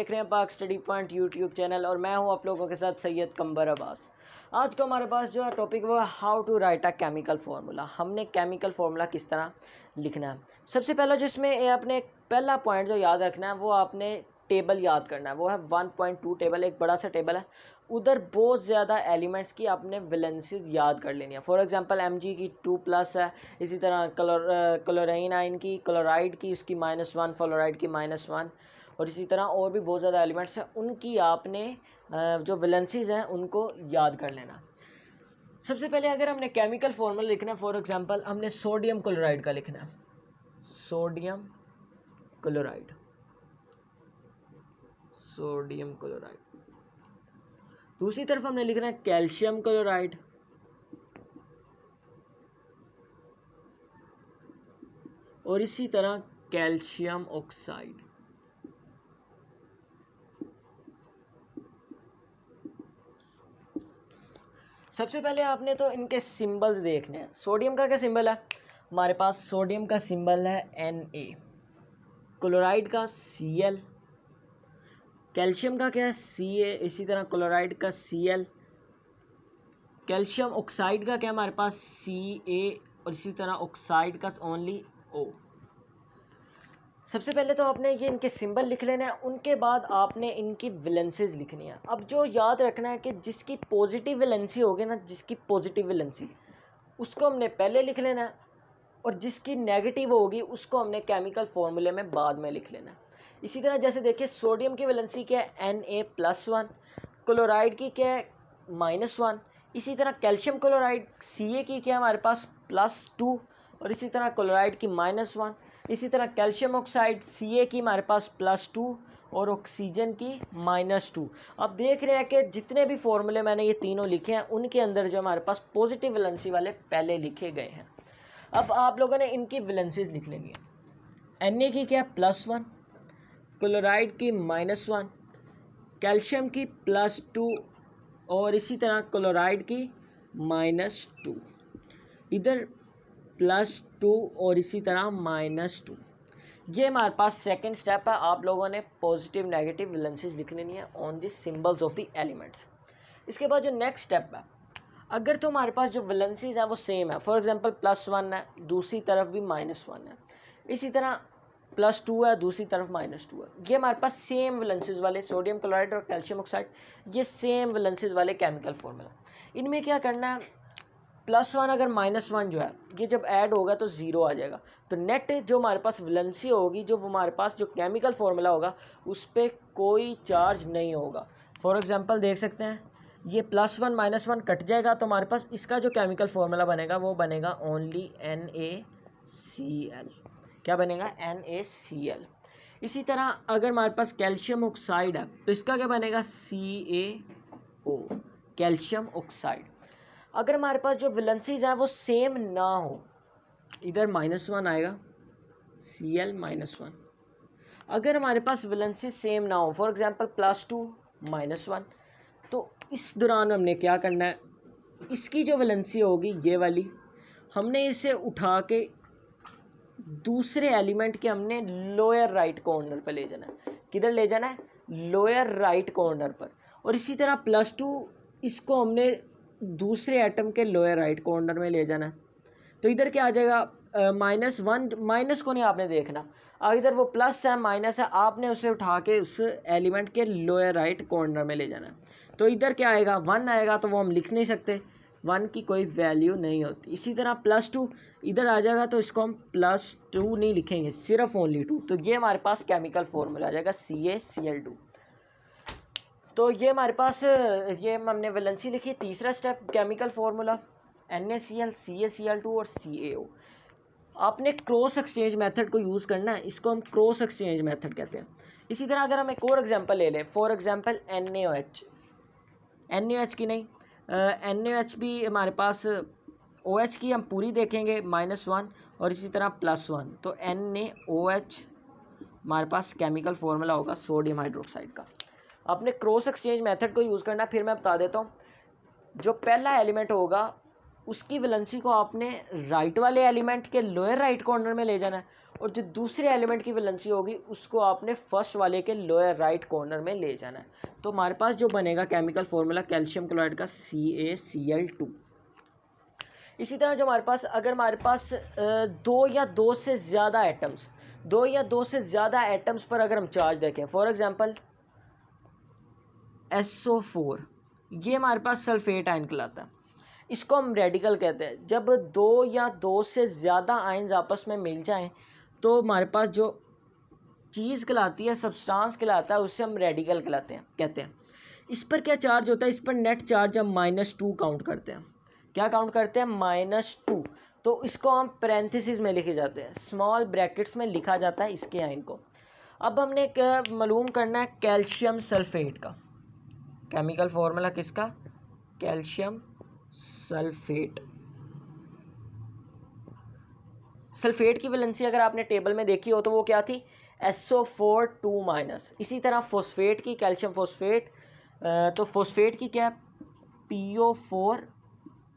देख रहे हैं पाक स्टडी पॉइंट यूट्यूब चैनल और मैं हूं आप लोगों के साथ सैयद कंबर अब्बास। आज का हमारे पास जो है टॉपिक वो है how to write a chemical formula. हमने केमिकल फार्मूला किस तरह लिखना है। सबसे पहला जिसमें आपने पहला पॉइंट जो याद रखना है वो आपने टेबल याद करना है, वो है 1.2 टेबल, एक बड़ा सा टेबल है। उधर बहुत ज़्यादा एलिमेंट्स की आपने वैलेंसीज याद कर लेनी है। फॉर एग्जांपल Mg की 2+ है, इसी तरह क्लोरीन आयन की, क्लोराइड की उसकी -1, फ्लोराइड की -1 और इसी तरह और भी बहुत ज़्यादा एलिमेंट्स हैं, उनकी आपने जो वैलेंसीज हैं उनको याद कर लेना। सबसे पहले अगर हमने केमिकल फॉर्मूला लिखना है, फॉर एग्जांपल हमने सोडियम क्लोराइड का लिखना है, सोडियम क्लोराइड, सोडियम क्लोराइड। दूसरी तरफ हमने लिखना है कैल्शियम क्लोराइड, और इसी तरह कैल्शियम ऑक्साइड। सबसे पहले आपने तो इनके सिंबल्स देखने हैं। सोडियम का क्या सिंबल है हमारे पास? सोडियम का सिंबल है Na, क्लोराइड का Cl, कैल्शियम का क्या है Ca, इसी तरह क्लोराइड का Cl, कैल्शियम ऑक्साइड का क्या हमारे पास Ca और इसी तरह ऑक्साइड का ओनली O। सबसे पहले तो आपने ये इनके सिंबल लिख लेना है, उनके बाद आपने इनकी वैलेंसीज लिखनी है। अब जो याद रखना है कि जिसकी पॉजिटिव वैलेंसी होगी ना, जिसकी पॉजिटिव वैलेंसी उसको हमने पहले लिख लेना है और जिसकी नेगेटिव होगी उसको हमने केमिकल फॉर्मूले में बाद में लिख लेना है। इसी तरह जैसे देखिए सोडियम की वैलेंसी क्या है Na+1, क्लोराइड की क्या है -1, इसी तरह कैल्शियम क्लोराइड Ca की क्या है हमारे पास +2 और इसी तरह क्लोराइड की -1, इसी तरह कैल्शियम ऑक्साइड Ca की हमारे पास +2 और ऑक्सीजन की -2। अब देख रहे हैं कि जितने भी फॉर्मूले मैंने ये तीनों लिखे हैं उनके अंदर जो हमारे पास पॉजिटिव वैलेंसी वाले पहले लिखे गए हैं। अब आप लोगों ने इनकी वैलेंसीज लिख लेंगे। Na की क्या +1, क्लोराइड की -1, कैल्शियम की +2 और इसी तरह क्लोराइड की -2, इधर +2 और इसी तरह -2। ये हमारे पास सेकंड स्टेप है। आप लोगों ने पॉजिटिव नेगेटिव वैलेंसीज लिख लेनी है on the symbols of the elements. इसके बाद जो नेक्स्ट स्टेप है, अगर तो हमारे पास जो वैलेंसीज हैं वो सेम है, फॉर एग्जांपल +1 है, दूसरी तरफ भी -1 है, इसी तरह +2 है, दूसरी तरफ -2 है, ये हमारे पास सेम वैलेंसीज वाले सोडियम क्लोराइड और कैल्शियम ऑक्साइड, ये सेम वैलेंसीज वाले केमिकल फॉर्मूला। इनमें क्या करना है, +1 अगर -1 जो है ये जब ऐड होगा तो 0 आ जाएगा, तो नेट जो हमारे पास वैलेंसी होगी, जो हमारे पास जो केमिकल फॉर्मूला होगा उस पर कोई चार्ज नहीं होगा। फॉर एग्जांपल देख सकते हैं ये +1 -1 कट जाएगा तो हमारे पास इसका जो केमिकल फॉर्मूला बनेगा वो बनेगा ओनली NaCl। क्या बनेगा? NaCl। इसी तरह अगर हमारे पास कैल्शियम ऑक्साइड है तो इसका क्या बनेगा? CaO, calcium oxide. अगर हमारे पास जो वैलेंसीज हैं वो सेम ना हो, इधर -1 आएगा Cl -1। अगर हमारे पास वैलेंसी सेम ना हो, फॉर एग्जांपल +2 -1, तो इस दौरान हमने क्या करना है, इसकी जो वैलेंसी होगी ये वाली, हमने इसे उठा के दूसरे एलिमेंट के हमने लोअर राइट कॉर्नर पर ले जाना है। किधर ले जाना है? लोअर राइट कॉर्नर पर। और इसी तरह +2 इसको हमने दूसरे एटम के लोअर राइट कॉर्नर में ले जाना है। तो इधर क्या आ जाएगा? -1, माइनस को नहीं आपने देखना, इधर वो प्लस है माइनस है, आपने उसे उठा के उस एलिमेंट के लोअर राइट कॉर्नर में ले जाना है। तो इधर क्या आएगा? 1 आएगा, तो वो हम लिख नहीं सकते, 1 की कोई वैल्यू नहीं होती। इसी तरह +2 इधर आ जाएगा तो इसको हम +2 नहीं लिखेंगे, सिर्फ ओनली 2। तो ये हमारे पास केमिकल फॉर्मूला आ जाएगा CaCl2। तो ये हमारे पास ये हमने वैलेंसी लिखी। तीसरा step chemical formula NaCl, CaCl2 और CaO। आपने क्रॉस एक्सचेंज मेथड को यूज़ करना है, इसको हम क्रॉस एक्सचेंज मेथड कहते हैं। इसी तरह अगर हम एक और एग्जांपल ले लें, फॉर एग्जांपल NaOH की नहीं, NaOH भी हमारे पास, OH की हम पूरी देखेंगे -1 और इसी तरह +1, तो NaOH हमारे पास केमिकल फार्मूला होगा सोडियम हाइड्रोक्साइड का। आपने क्रॉस एक्सचेंज मेथड को यूज़ करना। फिर मैं बता देता हूँ, जो पहला एलिमेंट होगा उसकी वैलेंसी को आपने राइट वाले एलिमेंट के लोअर राइट कॉर्नर में ले जाना है, और जो दूसरे एलिमेंट की वैलेंसी होगी उसको आपने फर्स्ट वाले के लोअर राइट कॉर्नर में ले जाना है। तो हमारे पास जो बनेगा केमिकल फार्मूला कैल्शियम क्लोराइड का CaCl2। इसी तरह जो हमारे पास, अगर हमारे पास दो या दो से ज़्यादा एटम्स पर अगर हम चार्ज देखें, फॉर एग्जांपल SO4, ये हमारे पास सल्फेट आयन कहलाता है, इसको हम रेडिकल कहते हैं। जब दो या दो से ज़्यादा आयन्स आपस में मिल जाएं तो हमारे पास जो चीज़ कहलाती है, सब्सटेंस कहलाता है, उससे हम रेडिकल कहते हैं। इस पर क्या चार्ज होता है, इस पर नेट चार्ज हम -2 काउंट करते हैं। क्या काउंट करते हैं? -2। तो इसको हम पैरेंथेसिस में लिखे जाते हैं, स्मॉल ब्रैकेट्स में लिखा जाता है इसके आयन को। अब हमने मालूम करना है कैल्शियम सल्फेट का केमिकल फॉर्मूला, किसका? Calcium sulphate. सल्फेट की वैलेंसी अगर आपने टेबल में देखी हो तो वो क्या थी? SO4 2-। इसी तरह फॉस्फेट की, कैल्शियम फॉस्फेट, तो फॉस्फेट की क्या है? PO4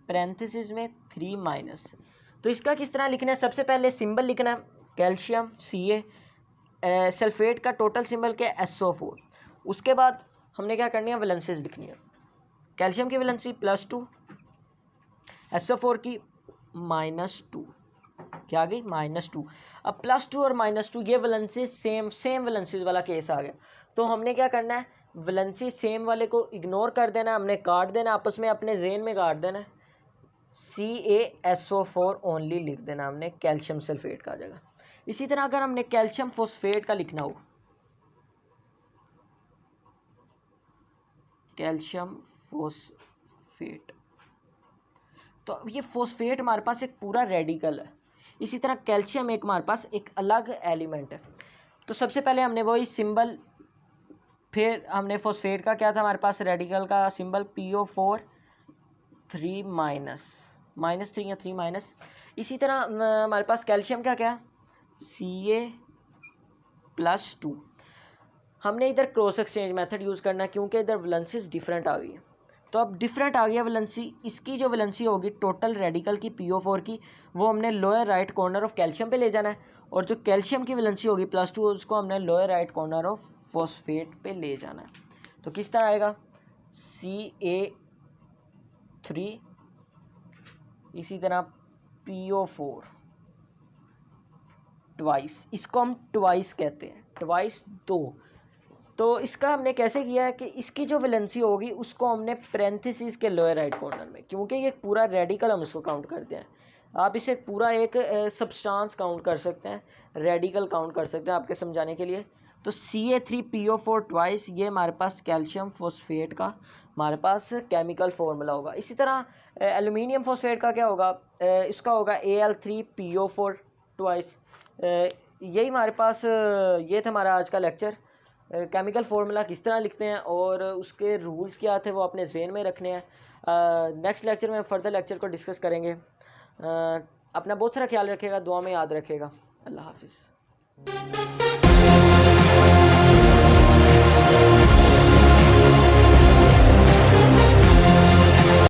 पैरेंथेसिस में 3-। तो इसका किस तरह लिखना है? सबसे पहले सिंबल लिखना है कैल्शियम Ca, सल्फेट का टोटल सिंबल क्या है? SO4। उसके बाद हमने क्या करनी है? वैलेंसीज लिखनी है। कैल्शियम की वैलेंसी +2, SO4 की -2, क्या आ गई? -2। अब +2 और -2 ये वैलेंसी सेम वैलेंसीज वाला केस आ गया। तो हमने क्या करना है? वैलेंसी सेम वाले को इग्नोर कर देना है, हमने काट देना, आपस में अपने जेन में काट देना है, CaSO4 ओनली लिख देना हमने कैल्शियम सल्फेट का जगह। इसी तरह अगर हमने कैल्शियम फॉस्फेट का लिखना हो, कैल्शियम फॉस्फेट, तो ये फॉस्फेट हमारे पास एक पूरा रेडिकल है। इसी तरह कैल्शियम एक हमारे पास एक अलग एलिमेंट है। तो सबसे पहले हमने वही सिंबल, फिर हमने फॉस्फेट का क्या था हमारे पास? रेडिकल का सिंबल PO4 -3 या 3-। इसी तरह हमारे पास कैल्शियम का क्या? Ca+2। हमने इधर क्रॉस एक्सचेंज मेथड यूज़ करना है क्योंकि इधर वैलेंसीज डिफरेंट आ गई है। तो अब डिफरेंट आ गया वैलेंसी, इसकी जो वैलेंसी होगी टोटल रेडिकल की PO4 की, वो हमने lower right corner of calcium पे ले जाना है, और जो कैल्शियम की वैलेंसी होगी +2, उसको हमने lower right corner of phosphate पे ले जाना है। तो किस तरह आएगा? Ca3, इसी तरह PO4 ट्वाइस, इसको हम ट्वाइस कहते हैं, ट्वाइस 2। तो इसका हमने कैसे किया है कि इसकी जो वैलेंसी होगी उसको हमने पैरेंथेसिस के लोअर राइट कॉर्नर में, क्योंकि ये पूरा रेडिकल हम इसको काउंट करते हैं, आप इसे पूरा एक सब्सटेंस काउंट कर सकते हैं, रेडिकल काउंट कर सकते हैं आपके समझाने के लिए। तो Ca3PO4 ट्वाइस, ये हमारे पास कैल्शियम फॉस्फेट का हमारे पास केमिकल फार्मूला होगा। इसी तरह एल्यूमिनियम फॉस्फेट का क्या होगा? इसका होगा Al3PO4 ट्वाइस। यही हमारे पास ये था हमारा आज का लेक्चर। केमिकल फार्मूला किस तरह लिखते हैं और उसके रूल्स क्या थे वो अपने ज़हन में रखने हैं। नेक्स्ट लेक्चर में फर्दर लेक्चर को डिस्कस करेंगे। अपना बहुत सारा ख्याल रखिएगा, दुआ में याद रखिएगा। अल्लाह हाफिज़।